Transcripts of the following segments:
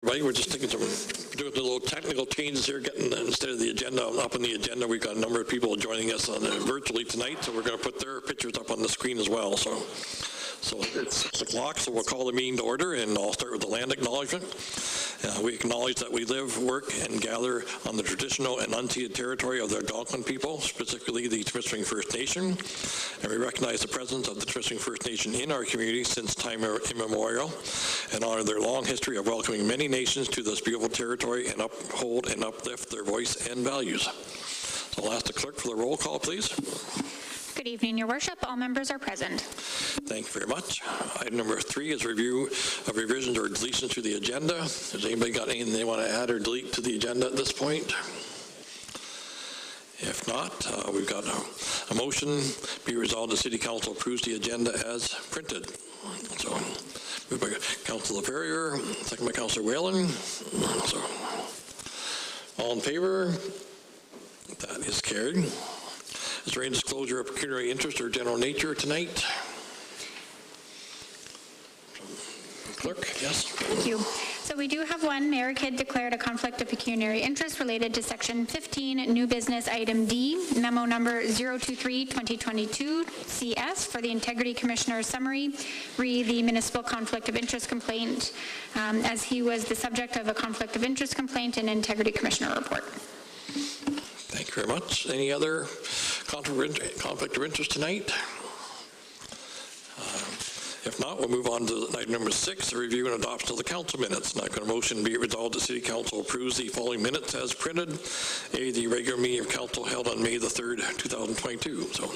Everybody, we're just doing a little technical changes here, getting instead of the agenda up on the agenda, we've got a number of people joining us on virtually tonight, so we're going to put their pictures up on the screen as well. So it's 6 o'clock, so we'll call the meeting to order, and I'll start with the land acknowledgement. We acknowledge that we live, work, and gather on the traditional and unceded territory of the Algonquin people, specifically the Temiskaming First Nation, and we recognize the presence of the Temiskaming First Nation in our community since time immemorial, and honor their long history of welcoming many nations to this beautiful territory and uphold and uplift their voice and values. So I'll ask the clerk for the roll call, please. Good evening, Your Worship. All members are present. Thank you very much. Item number 3 is review of revisions or deletions to the agenda. Has anybody got anything they want to add or delete to the agenda at this point? If not, we've got a motion. Be resolved the City Council approves the agenda as printed. So, moved by Councillor Ferrier, second by Councillor Whalen. So, all in favor? That is carried. Is there any disclosure of pecuniary interest or general nature tonight? Clerk, yes. Thank you. So we do have one. Mayor Kidd declared a conflict of pecuniary interest related to Section 15, New Business Item D, Memo Number 023-2022 CS for the Integrity Commissioner's summary, re the Municipal Conflict of Interest complaint, as he was the subject of a conflict of interest complaint and Integrity Commissioner report. Thank you very much. Any other conflict of interest tonight? If not, we'll move on to item number 6, the review and adoption of the council minutes. Now, can a motion be resolved the City Council approves the following minutes as printed? A, the regular meeting of council held on May the 3rd, 2022. So,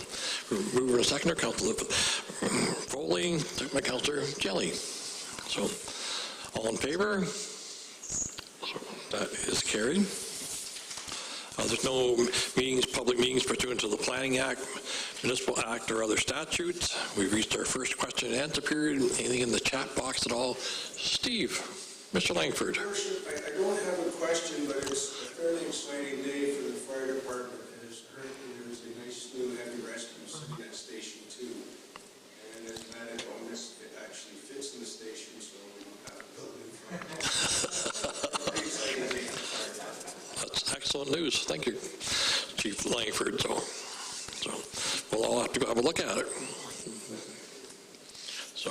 mover and seconder, Councillor Foley, second by Councillor Jelly. So, all in favor? So, that is carried. There's no public meetings pursuant to the Planning Act, Municipal Act, or other statutes. We've reached our first question and answer period. Anything in the chat box at all? Steve, Mr. Langford. Your Worship, I don't have a question, but it's a fairly exciting day for the fire department. As currently there's a nice new heavy rescue sitting at Station 2. And as an added bonus, it actually fits in the station, so we don't have to build it in front of it. Very exciting day for the fire department. That's excellent news. Thank you, Chief Langford. So we'll all have to go have a look at it. So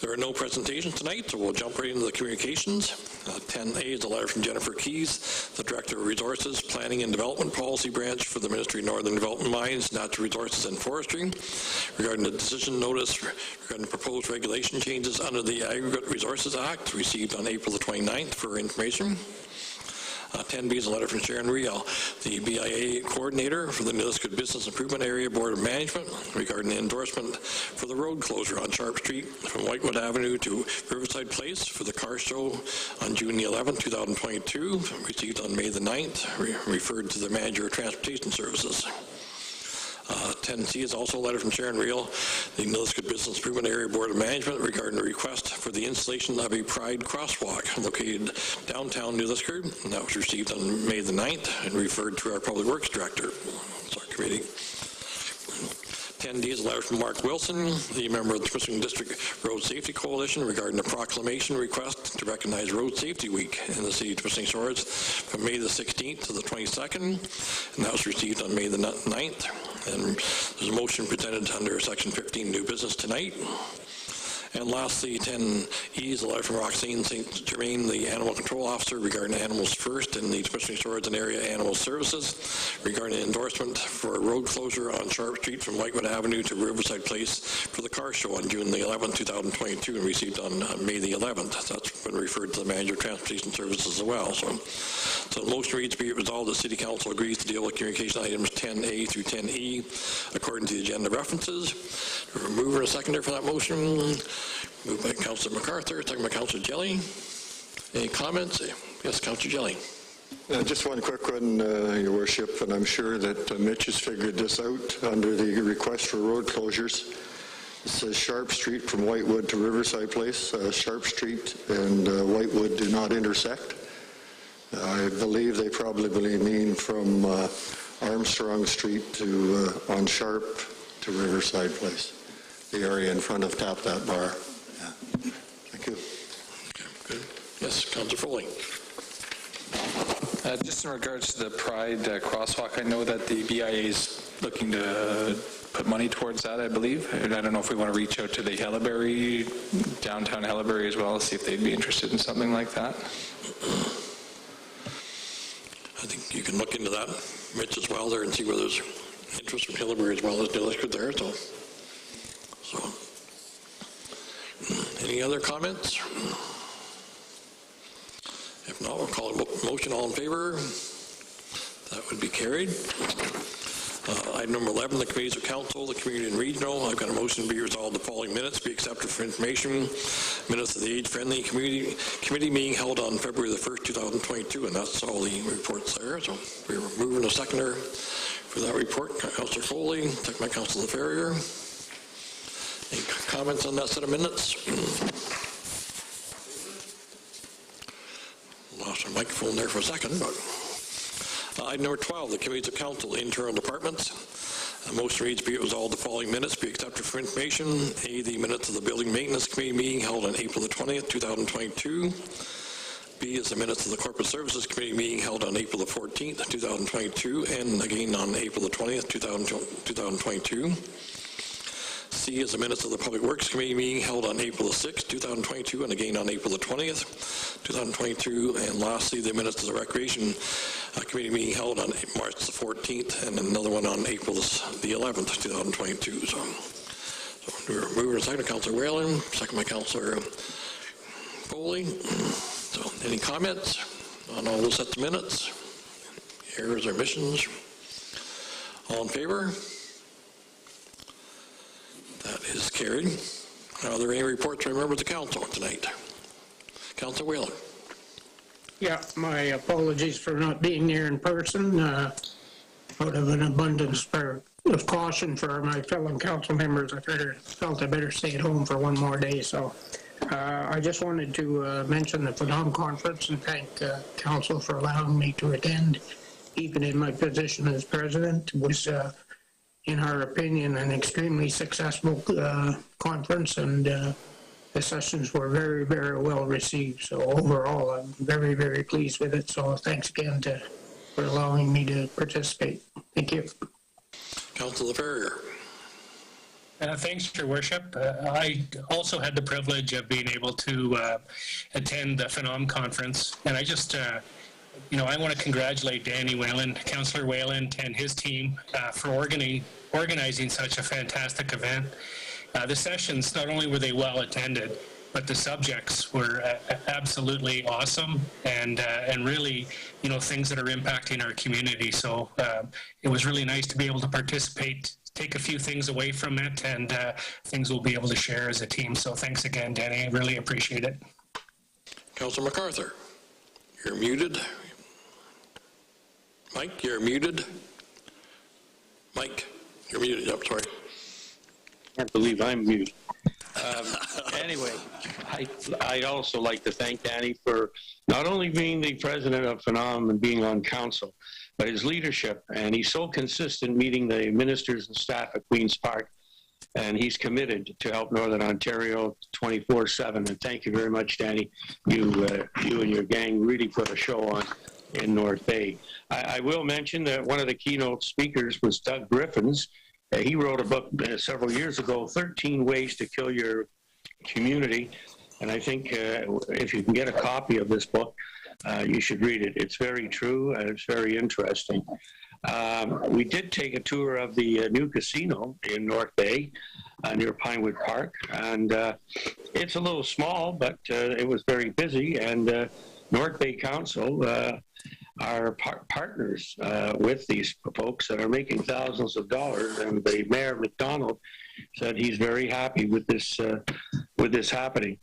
there are no presentations tonight, so we'll jump right into the communications. 10A is a letter from Jennifer Keys, the Director of Resources, Planning and Development Policy Branch for the Ministry of Northern Development Mines, Natural Resources and Forestry, regarding the decision notice regarding proposed regulation changes under the Aggregate Resources Act, received on April the 29th for information. 10B is a letter from Sharon Riel, the BIA Coordinator for the Nilisquid Business Improvement Area Board of Management, regarding the endorsement for the road closure on Sharp Street from Whitewood Avenue to Riverside Place for the car show on June the 11th, 2022, received on May the 9th, referred to the Manager of Transportation Services. 10C is also a letter from Sharon Riel, the Nilisquid Business Improvement Area Board of Management, regarding a request for the installation of a Pride crosswalk located downtown Nilisquid, and that was received on May the 9th and referred to our Public Works Director. It's our committee. 10D is a letter from Mark Wilson, the member of the Temiskaming District Road Safety Coalition, regarding a proclamation request to recognize Road Safety Week in the City of Temiskaming Shores from May the 16th to the 22nd, and that was received on May the 9th. And there's a motion presented under Section 15 New Business tonight. And lastly, 10E is a letter from Roxanne St. Germain, the Animal Control Officer, regarding Animals First in the Temiskaming Shores and Area Animal Services, regarding an endorsement for a road closure on Sharp Street from Whitewood Avenue to Riverside Place for the car show on June the 11th, 2022, and received on May the 11th. That's been referred to the Manager of Transportation Services as well. So the motion reads, be it resolved the City Council agrees to deal with communication items 10A through 10E according to the agenda references. Mover and seconder for that motion. Moved by Councillor MacArthur, second by Councillor Jelly. Any comments? Yes, Councillor Jelly. Just one quick one, Your Worship, and I'm sure that Mitch has figured this out under the request for road closures. It says Sharp Street from Whitewood to Riverside Place. Sharp Street and Whitewood do not intersect. I believe they probably mean from Armstrong Street to on Sharp to Riverside Place, the area in front of Tap That Bar. Yeah. Yes, Councillor Foley. Just in regards to the Pride crosswalk, I know that the BIA is looking to put money towards that, I believe. And I don't know if we want to reach out to the Hellebury, downtown Hellebury as well, see if they'd be interested in something like that. I think you can look into that, Mitch, as well there and see whether there's interest from Hellebury as well as Deliskut there. So, any other comments? If not, we'll call a motion. All in favor? That would be carried. Item number 11, the committees of council, the community and regional. I've got a motion to be resolved the following minutes be accepted for information. Minutes of the age-friendly committee meeting held on February the 1st, 2022, and that's all the reports there. So we're moving a seconder for that report. Councillor Foley, second by Councillor Ferrier. Any comments on that set of minutes? Lost my microphone there for a second, but item number 12, the committees of council, internal departments. Motion reads, be it resolved the following minutes be accepted for information. A, the minutes of the building maintenance committee meeting held on April the 20th, 2022. B is the minutes of the corporate services committee meeting held on April the 14th, 2022, and again on April the 20th, 2022. C is the minutes of the Public Works Committee meeting held on April the 6th, 2022, and again on April the 20th, 2022. And lastly, the minutes of the Recreation Committee meeting held on March the 14th, and another one on April the 11th, 2022. So we're moving to second, Councillor Whalen, second by Councillor Foley. So any comments on all those sets of minutes? Errors or omissions? All in favor? That is carried. Are there any reports from members of the council tonight? Councillor Whalen. Yeah, my apologies for not being there in person. Out of an abundance of caution for my fellow council members, I felt I better stay at home for one more day. So I just wanted to mention the Phenom conference and thank council for allowing me to attend, even in my position as president. It was in our opinion, an extremely successful conference, and the sessions were very, very well received. So overall, I'm very, very pleased with it. So thanks again for allowing me to participate. Thank you. Councillor Ferrier. Thanks, Your Worship. I also had the privilege of being able to attend the Phenom conference, and I just I want to congratulate Danny Whalen, Councillor Whalen, and his team for organizing such a fantastic event. The sessions, not only were they well attended, but the subjects were absolutely awesome and really, things that are impacting our community. So it was really nice to be able to participate, take a few things away from it, and things we'll be able to share as a team. So thanks again, Danny. I really appreciate it. Councillor MacArthur, you're muted. Mike, you're muted. Mike, you're muted. Yep, sorry. Can't believe I'm muted. Anyway, I'd also like to thank Danny for not only being the president of Phenom and being on council, but his leadership. And he's so consistent meeting the ministers and staff at Queen's Park. And he's committed to help Northern Ontario 24/7. And thank you very much, Danny. You and your gang really put a show on in North Bay. I will mention that one of the keynote speakers was Doug Griffins. He wrote a book several years ago, 13 Ways to Kill Your Community. And I think if you can get a copy of this book, you should read it. It's very true and it's very interesting. We did take a tour of the new casino in North Bay near Pinewood Park. And it's a little small, but it was very busy. And North Bay Council are partners with these folks that are making thousands of dollars, and the Mayor McDonald said he's very happy with this happening.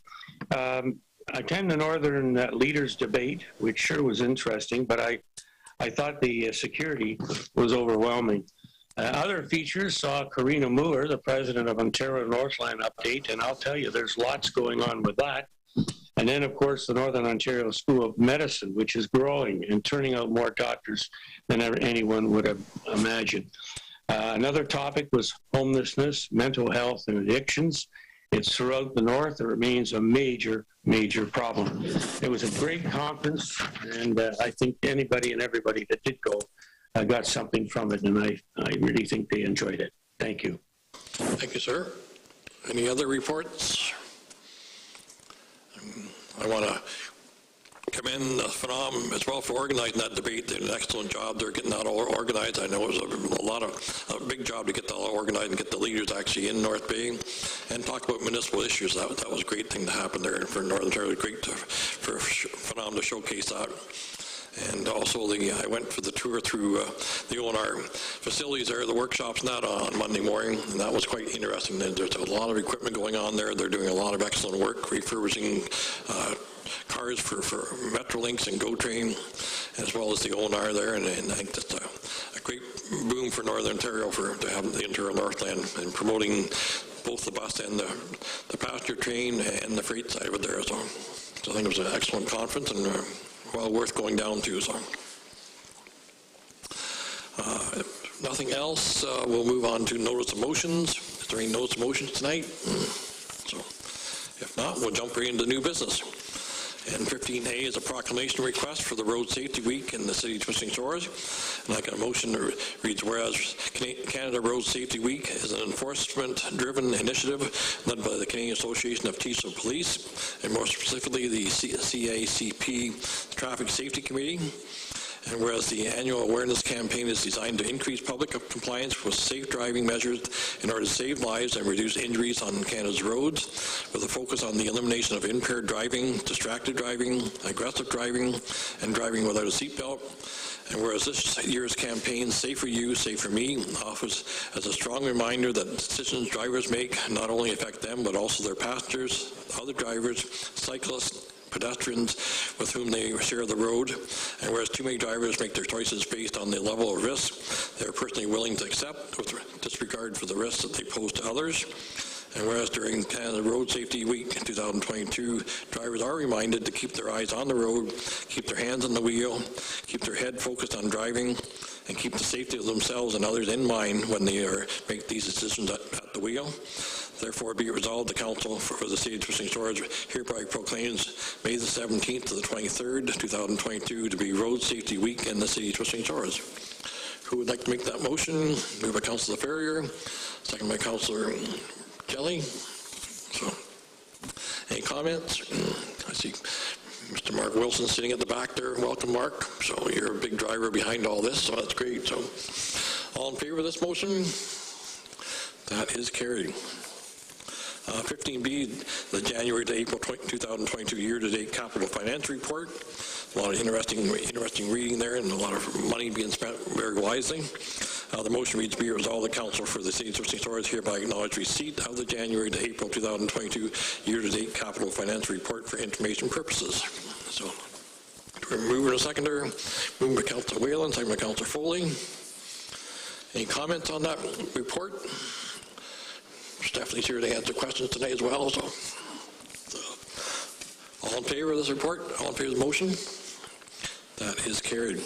I attend the Northern Leaders Debate, which sure was interesting, but I thought the security was overwhelming. Other features saw Karina Moore, the president of Ontario Northland, update, and I'll tell you, there's lots going on with that. And then, of course, the Northern Ontario School of Medicine, which is growing and turning out more doctors than anyone would have imagined. Another topic was homelessness, mental health, and addictions. It's throughout the north. It remains a major, major problem. It was a great conference, and I think anybody and everybody that did go got something from it, and I really think they enjoyed it. Thank you. Thank you, sir. Any other reports? I want to commend Phenom as well for organizing that debate. They did an excellent job. They're getting that all organized. I know it was a big job to get that all organized and get the leaders actually in North Bay and talk about municipal issues. That was a great thing to happen there for Northern Ontario. Great for Phenom to showcase that. And also, I went for the tour through the ONR facilities there, the workshops and that on Monday morning, and that was quite interesting. There's a lot of equipment going on there. They're doing a lot of excellent work, refurbishing cars for Metrolinx and GO Train, as well as the ONR there, and I think that's a great boom for Northern Ontario to have the Interior Northland and promoting both the bus and the passenger train and the freight side of it there. So I think it was an excellent conference and well worth going down to. So if nothing else, we'll move on to notice of motions. Is there any notice of motions tonight? So if not, we'll jump right into new business. And 15A is a proclamation request for the Road Safety Week in the City of Twisting Shores. And I got a motion that reads, whereas Canada Road Safety Week is an enforcement-driven initiative led by the Canadian Association of Chiefs of Police, and more specifically the CACP Traffic Safety Committee. And whereas the annual awareness campaign is designed to increase public compliance with safe driving measures in order to save lives and reduce injuries on Canada's roads, with a focus on the elimination of impaired driving, distracted driving, aggressive driving, and driving without a seatbelt. And whereas this year's campaign, Safe for You, Safe for Me, offers as a strong reminder that decisions drivers make not only affect them, but also their passengers, other drivers, cyclists, pedestrians with whom they share the road, and whereas too many drivers make their choices based on the level of risk they are personally willing to accept with disregard for the risks that they pose to others. And whereas during Canada Road Safety Week 2022, drivers are reminded to keep their eyes on the road, keep their hands on the wheel, keep their head focused on driving, and keep the safety of themselves and others in mind when they make these decisions at the wheel. Therefore, be it resolved, the Council for the City of Twisting Shores hereby proclaims May the 17th to the 23rd, 2022 to be Road Safety Week in the City of Twisting Shores. Who would like to make that motion? Moved by Councillor Ferrier, second by Councillor Kelly. So, any comments? I see Mr. Mark Wilson sitting at the back there. Welcome, Mark. So you're a big driver behind all this, so that's great. So, all in favor of this motion? That is carried. 15B, the January to April 2022 year-to-date capital finance report. A lot of interesting reading there, and a lot of money being spent very wisely. The motion reads, be it resolved, the Council for the City of Twisting Shores hereby acknowledge receipt of the January to April 2022 year-to-date capital finance report for information purposes. So, mover and a seconder. Moved by Councillor Whalen, second by Councillor Foley. Any comments on that report? Stephanie's here to answer questions tonight as well. So, all in favor of this report? All in favor of the motion? That is carried.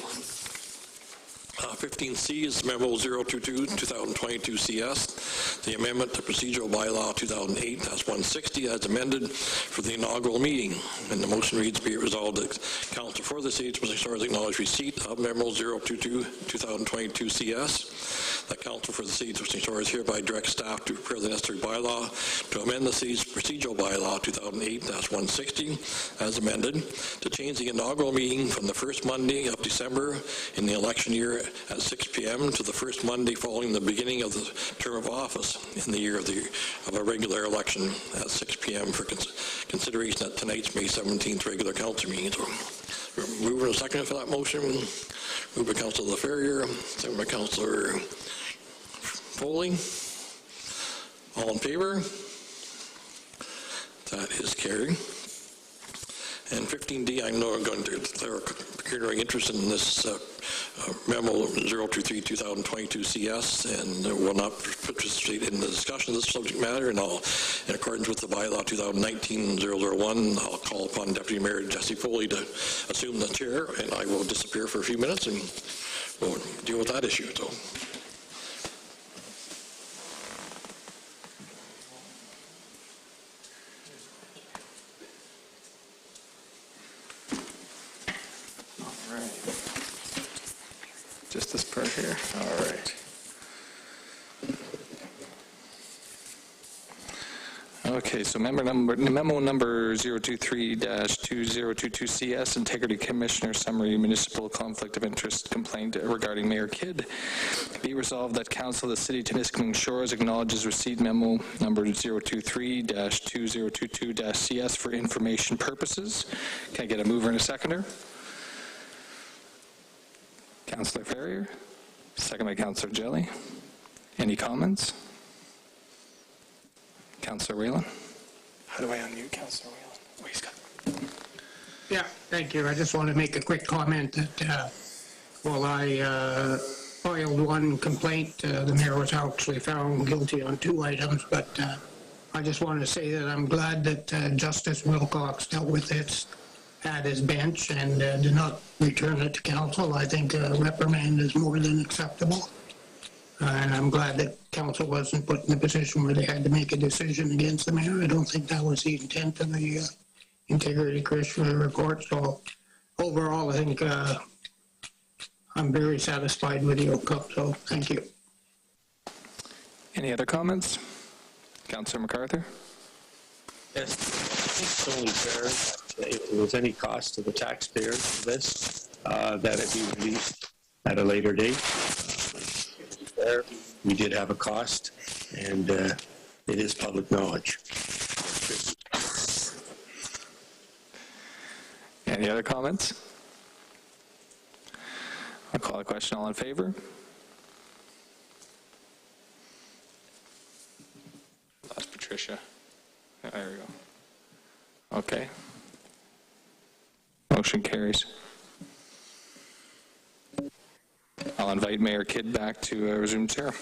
15C is Memo 022-2022 CS, the amendment to Procedural Bylaw 2008-160 as amended for the inaugural meeting. And the motion reads, be it resolved that Council for the City of Twisting Shores acknowledge receipt of Memo 022-2022 CS. That Council for the City of Twisting Shores hereby directs staff to prepare the necessary bylaw to amend the City's Procedural Bylaw 2008-160 as amended to change the inaugural meeting from the first Monday of December in the election year at 6 p.m. to the first Monday following the beginning of the term of office in the year of a regular election at 6 p.m. for consideration at tonight's May 17th regular council meeting. So, moving a second for that motion. Moved by Councillor Ferrier, second by Councillor Foley. All in favor? That is carried. And 15D, I know I'm going to declare pecuniary interest in this Memo 023-2022 CS and will not participate in the discussion of this subject matter. And in accordance with the bylaw 2019-001, I'll call upon Deputy Mayor Jesse Foley to assume the chair, and I will disappear for a few minutes and we'll deal with that issue. So. Okay, so memo number 023-2022CS, Integrity Commissioner Summary Municipal Conflict of Interest Complaint regarding Mayor Kidd. Be resolved that Council of the City Temiskaming Shores acknowledges receipt memo number 023-2022-CS for information purposes. Can I get a mover and a seconder? Councillor Ferrier, second by Councillor Jelly. Any comments? Councillor Whalen? How do I unmute Councillor Whalen? Oh, he's got it. Yeah, thank you. I just want to make a quick comment that while I filed one complaint, the mayor was actually found guilty on 2 items, but I just wanted to say that I'm glad that Justice Wilcox dealt with it at his bench and did not return it to council. I think a reprimand is more than acceptable. And I'm glad that council wasn't put in a position where they had to make a decision against the mayor. I don't think that was the intent of the Integrity Commissioner report. So overall, I think I'm very satisfied with the outcome. So thank you. Any other comments? Councillor MacArthur? Yes, I think it's only fair that if there was any cost to the taxpayers for this, that it be released at a later date. There, we did have a cost, and it is public knowledge. Any other comments? I'll call a question. All in favor? That's Patricia. There we go. Okay. Motion carries. I'll invite Mayor Kidd back to resume chair.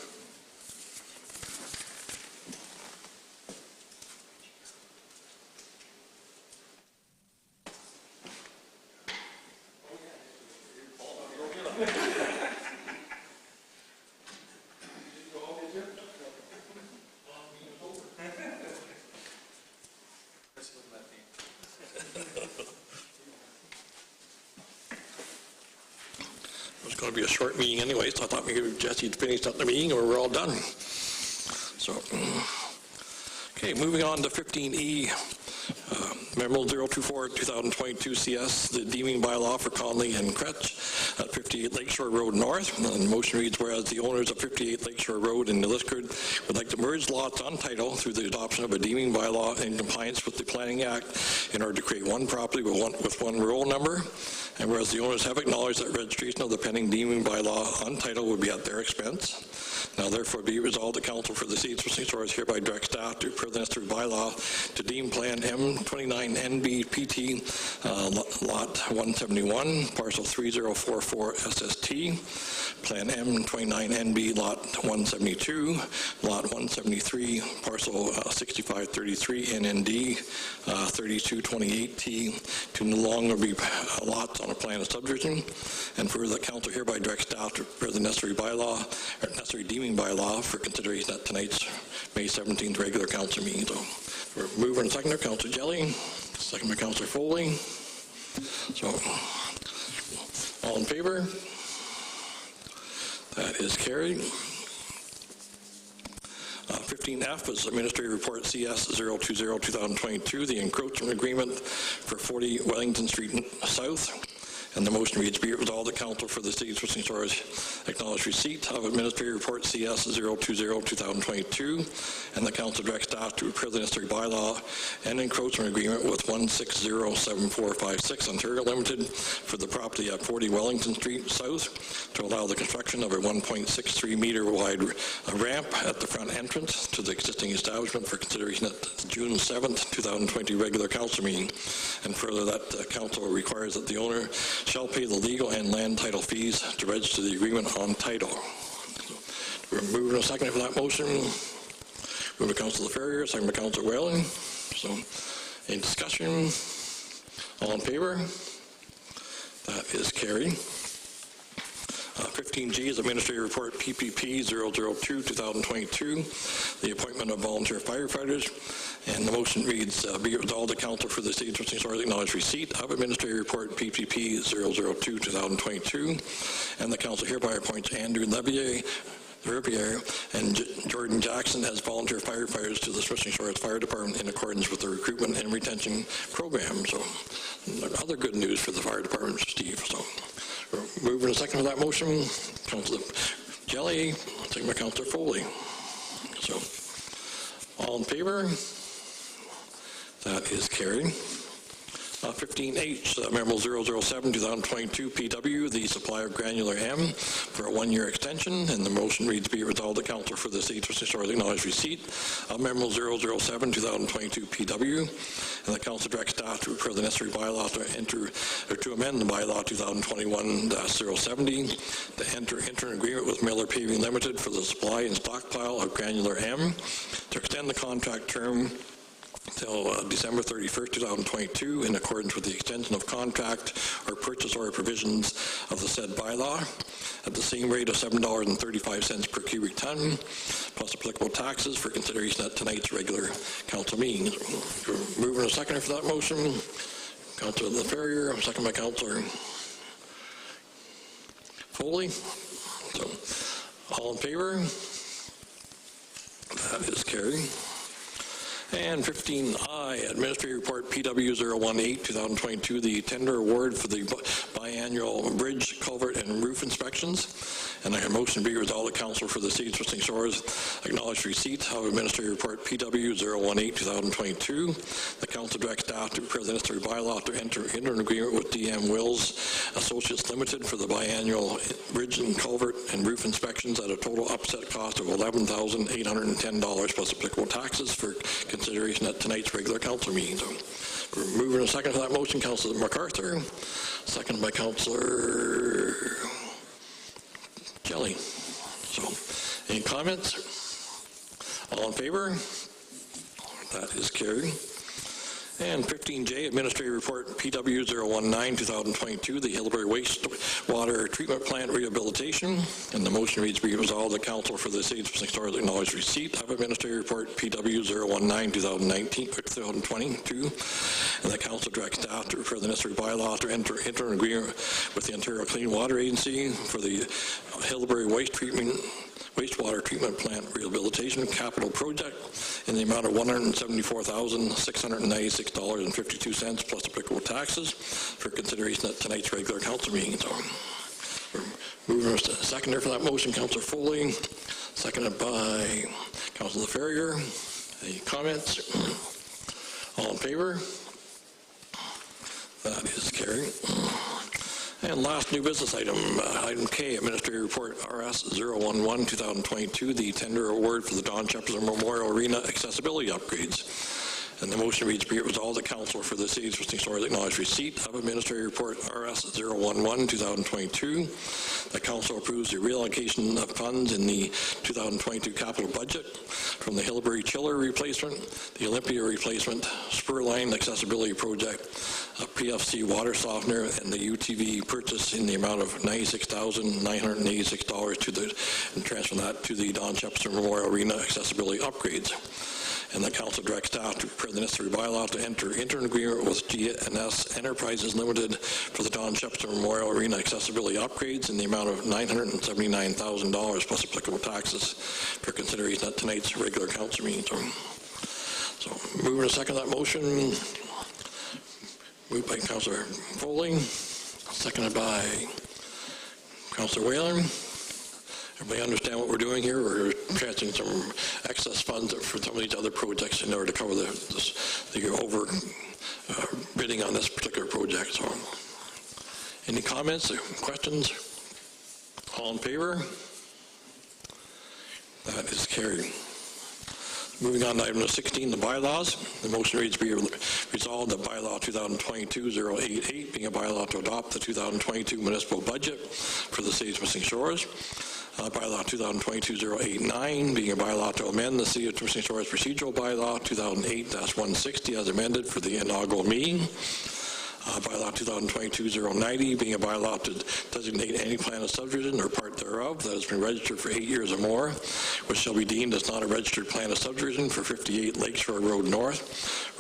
It was going to be a short meeting anyway, so I thought maybe Jesse would finish up the meeting and we're all done. So, okay, moving on to 15E, Memo 024-2022 CS, the deeming bylaw for Conley and Kretsch at 58 Lakeshore Road North. And the motion reads, whereas the owners of 58 Lakeshore Road in Nilisquard would like to merge lots on title through the adoption of a deeming bylaw in compliance with the Planning Act in order to create one property with one roll number. And whereas the owners have acknowledged that registration of the pending deeming bylaw on title would be at their expense. Now therefore be resolved, the Council for the City of Temiskaming Shores hereby direct staff to approve the necessary bylaw to deem Plan M29NB-PT Lot 171, Parcel 3044 SST, Plan M29NB Lot 172, Lot 173, Parcel 6533 NND 3228T to no longer be lots on a plan of subdivision, and further the Council hereby directs staff to prepare the necessary bylaw, or necessary deeming bylaw for consideration at tonight's May 17th regular council meeting. So we're mover and seconder, Councillor Jelly, second by Councillor Foley. So all in favor? That is carried. 15F is Administrative Report CS 020-2022, the encroachment agreement for 40 Wellington Street South. And the motion reads, be it resolved, the Council for the City of Temiskaming Shores acknowledge receipt of Administrative Report CS 020-2022, and the Council directs staff to approve the necessary bylaw and encroachment agreement with 1607456 Ontario Limited for the property at 40 Wellington Street South to allow the construction of a 1.63 meter wide ramp at the front entrance to the existing establishment for consideration at June 7th, 2020 regular council meeting. And further, that Council requires that the owner shall pay the legal and land title fees to register the agreement on title. So we're moving a second for that motion. Move to Councillor Ferrier, second by Councillor Whalen. So any discussion? All in favor? That is carried. 15G is Administrative Report PPP 002-2022, the appointment of volunteer firefighters. And the motion reads, be it resolved, the Council for the City of Temiskaming Shores acknowledge receipt of Administrative Report PPP 002-2022, and the Council hereby appoints Andrew Levier River area, and Jordan Jackson as volunteer firefighters to the Swishing Shores Fire Department in accordance with the recruitment and retention program. So, other good news for the fire department, Steve. So, we're moving a second for that motion. Councillor Jelly, second by Councillor Foley. So, all in favor? That is carried. 15H, Memo 007, 2022 PW, the supply of granular M for a one-year extension, and the motion reads, be it resolved, the Council for the City of Swishing Shores acknowledge receipt of Memo 007, 2022 PW, and the Council directs staff to prepare the necessary bylaw to amend the bylaw 2021-070 to enter into an agreement with Miller Paving Limited for the supply and stockpile of granular M, to extend the contract term till December 31st, 2022, in accordance with the extension of contract or purchase order provisions of the said bylaw at the same rate of $7.35 per cubic ton, plus applicable taxes for consideration at tonight's regular council meeting. Moving a seconder for that motion. Councillor LaFerrier, second by Councillor Foley. So, all in favor? That is carried. And 15I, Administrative Report PW018, 2022, the tender award for the biannual bridge, culvert, and roof inspections. And I motion be resolved, the Council for the City of Swishing Shores acknowledge receipt of Administrative Report PW018, 2022. The Council directs staff to prepare the necessary bylaw to enter into an agreement with DM Wills Associates Limited for the biannual bridge and culvert and roof inspections at a total upset cost of $11,810 plus applicable taxes for consideration at tonight's regular council meeting. So we're moving a second to that motion. Councillor MacArthur, second by Councillor Jelly. So, any comments? All in favor? That is carried. And 15J, Administrative Report PW019, 2022, the Hillbury Wastewater Treatment Plant Rehabilitation. And the motion reads, be resolved, the Council for the City of Swishing Shores acknowledge receipt of Administrative Report PW019, 2022, and the Council directs staff to prepare the necessary bylaw to enter into an agreement with the Ontario Clean Water Agency for the Hillbury Wastewater Treatment Plant Rehabilitation Capital Project in the amount of $174,696.52 plus applicable taxes for consideration at tonight's regular council meeting. So we're moving to seconder for that motion, Councillor Foley, seconded by Councillor LaFerrier. Any comments? All in favor? That is carried. And last new business item, item K, Administrative Report RS011, 2022, the tender award for the Don Jefferson Memorial Arena accessibility upgrades. And the motion reads, be it resolved, the Council for the City of Swishing Shores acknowledge receipt of Administrative Report RS011, 2022. The Council approves the reallocation of funds in the 2022 capital budget from the Hillbury Chiller replacement, the Olympia replacement, spur line accessibility project, a PFC water softener, and the UTV purchase in the amount of $96,986 and transfer that to the Don Jefferson Memorial Arena accessibility upgrades. And the Council directs staff to prepare the necessary bylaw to enter into an agreement with GNS Enterprises Limited for the Don Jefferson Memorial Arena accessibility upgrades in the amount of $979,000 plus applicable taxes for consideration at tonight's regular council meeting. So moving to second that motion, moved by Councillor Foley, seconded by Councillor Whalen. Everybody understand what we're doing here? We're transferring some excess funds for some of these other projects in order to cover the over bidding on this particular project. So, any comments or questions? All in favor? That is carried. Moving on to item 16, the bylaws. The motion reads, be resolved that bylaw 2022-088 being a bylaw to adopt the 2022 municipal budget for the City of Swishing Shores. Bylaw 2022-089 being a bylaw to amend the City of Swishing Shores procedural bylaw 2008-160 as amended for the inaugural meeting. Bylaw 2022-090 being a bylaw to designate any plan of subdivision or part thereof that has been registered for 8 years or more, which shall be deemed as not a registered plan of subdivision for 58 Lakeshore Road North,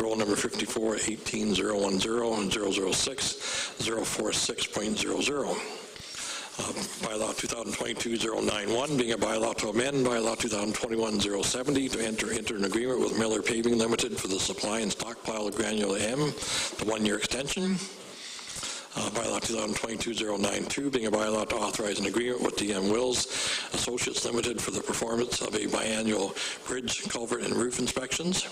roll number 54 18010 and 006 046.00. Bylaw 2022-091 being a bylaw to amend bylaw 2021-070 to enter an agreement with Miller Paving Limited for the supply and stockpile of granular M, the one-year extension. Bylaw 2022-092 being a bylaw to authorize an agreement with DM Wills Associates Limited for the performance of a biannual bridge, culvert, and roof inspections.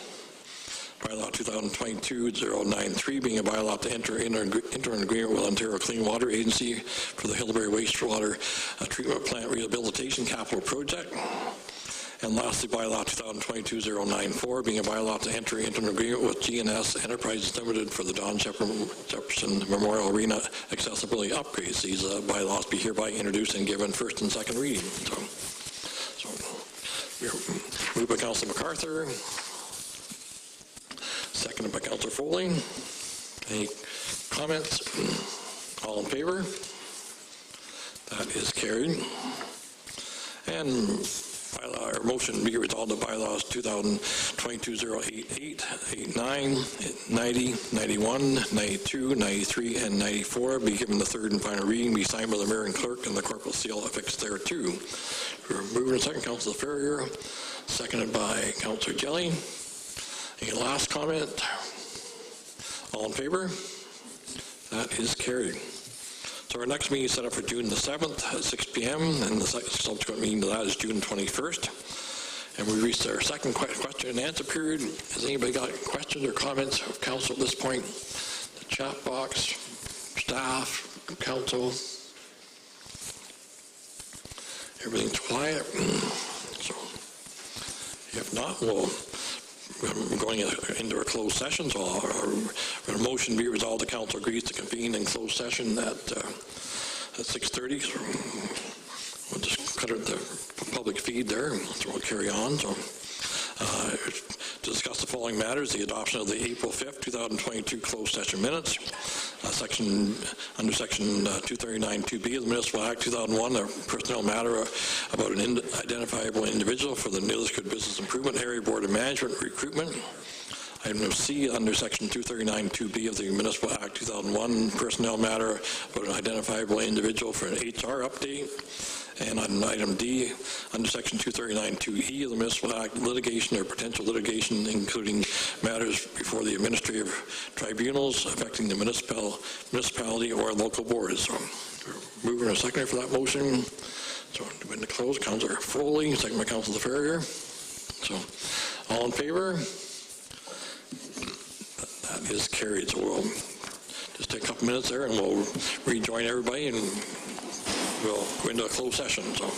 Bylaw 2022-093 being a bylaw to enter an agreement with Ontario Clean Water Agency for the Hillbury Wastewater Treatment Plant Rehabilitation Capital Project. And lastly, bylaw 2022-094 being a bylaw to enter into an agreement with GNS Enterprises Limited for the Don Jefferson Memorial Arena accessibility upgrades. These bylaws be hereby introduced and given first and second reading. So moved by Councillor MacArthur, seconded by Councillor Foley. Any comments? All in favor? That is carried. And bylaw, or motion be resolved that bylaws 2022-088, 89, 90, 91, 92, 93, and 94 be given the third and final reading, be signed by the mayor and clerk, and the corporal seal affixed thereto. Moving and second, Councillor Ferrier, seconded by Councillor Jelly. Any last comment? All in favor? That is carried. So our next meeting is set up for June the 7th at 6 p.m. and the subsequent meeting to that is June 21st. And we reached our second question and answer period. Has anybody got questions or comments of council at this point? The chat box, staff, council. Everything's quiet. So if not, we're going into a closed session, so a motion be resolved, the council agrees to convene in closed session at 6:30. So we'll just cut out the public feed there, so we'll carry on. So to discuss the following matters: the adoption of the April 5th, 2022 closed session minutes, under section 239(2)B of the Municipal Act 2001, a personnel matter about an identifiable individual for the Nilisquid Business Improvement Area Board of Management recruitment. Item C, under section 239(2)B of the Municipal Act 2001, personnel matter about an identifiable individual for an HR update. And on item D, under section 239(2)E of the Municipal Act, litigation or potential litigation, including matters before the administrative tribunals affecting the municipality or local boards. So, mover and a seconder for that motion. So, to the close, Councillor Foley, second by Councillor Ferrier. So, all in favor? That is carried. So we'll just take a couple minutes there and we'll rejoin everybody and we'll go into a closed session. So.